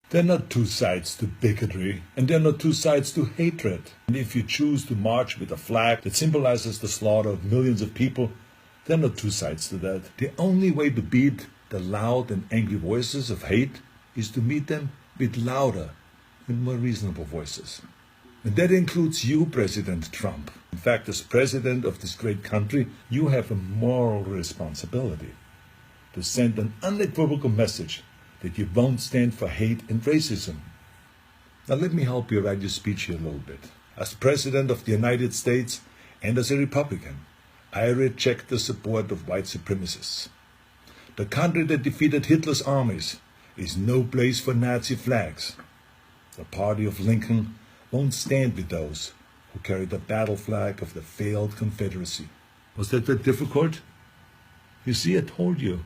There are not two sides to bigotry, and there are not two sides to hatred. And if you choose to march with a flag that symbolizes the slaughter of millions of people, there are not two sides to that. The only way to beat the loud and angry voices of hate is to meet them with louder and more reasonable voices. And that includes you, President Trump. In fact, as president of this great country, you have a moral responsibility to send an unequivocal message that you won't stand for hate and racism. Now let me help you write your speech here a little bit. As President of the United States and as a Republican, I reject the support of white supremacists. The country that defeated Hitler's armies is no place for Nazi flags. The party of Lincoln won't stand with those who carry the battle flag of the failed Confederacy. Was that very difficult? You see, I told you.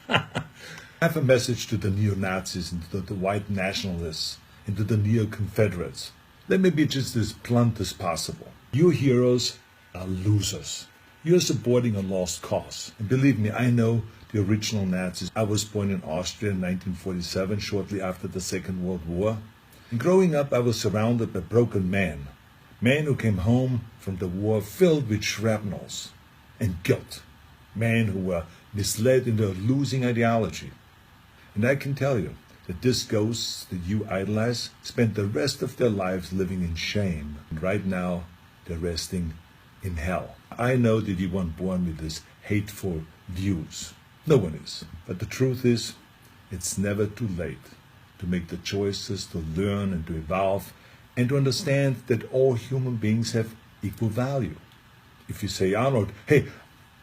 I have a message to the neo-Nazis and to the white nationalists and to the neo-Confederates. Let me be just as blunt as possible. Your heroes are losers. You're supporting a lost cause. And believe me, I know the original Nazis. I was born in Austria in 1947, shortly after the Second World War. And growing up, I was surrounded by broken men who came home from the war filled with shrapnels and guilt, men who were misled into a losing ideology. And I can tell you that these ghosts that you idolize spent the rest of their lives living in shame. And right now, they're resting in hell. I know that you weren't born with these hateful views. No one is. But the truth is, it's never too late to make the choices, to learn and to evolve, and to understand that all human beings have equal value. If you say, Arnold, hey,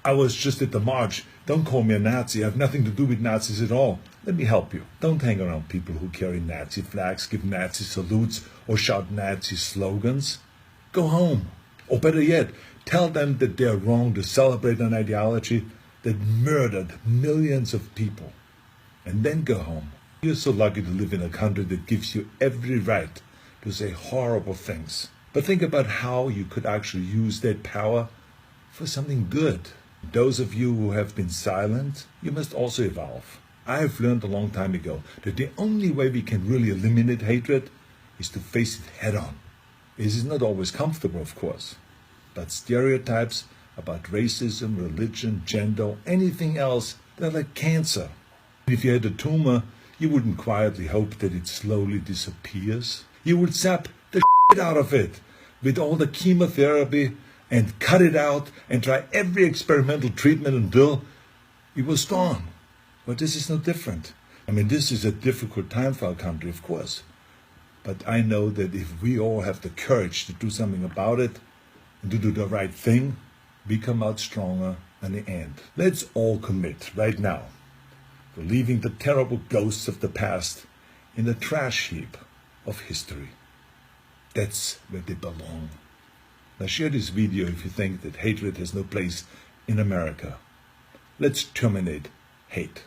I was just at the march, don't call me a Nazi, I have nothing to do with Nazis at all. Let me help you. Don't hang around people who carry Nazi flags, give Nazi salutes, or shout Nazi slogans. Go home. Or better yet, tell them that they're wrong to celebrate an ideology that murdered millions of people. And then go home. You're so lucky to live in a country that gives you every right to say horrible things. But think about how you could actually use that power for something good. Those of you who have been silent, you must also evolve. I've learned a long time ago that the only way we can really eliminate hatred is to face it head on. This is not always comfortable, of course, but stereotypes about racism, religion, gender, anything else, they're like cancer. If you had a tumor, you wouldn't quietly hope that it slowly disappears. You would zap the shit out of it with all the chemotherapy and cut it out and try every experimental treatment until it was gone. But this is no different. I mean, this is a difficult time for our country, of course. But I know that if we all have the courage to do something about it and to do the right thing, we come out stronger in the end. Let's all commit right now to leaving the terrible ghosts of the past in the trash heap of history. That's where they belong. Now share this video if you think that hatred has no place in America. Let's terminate hate.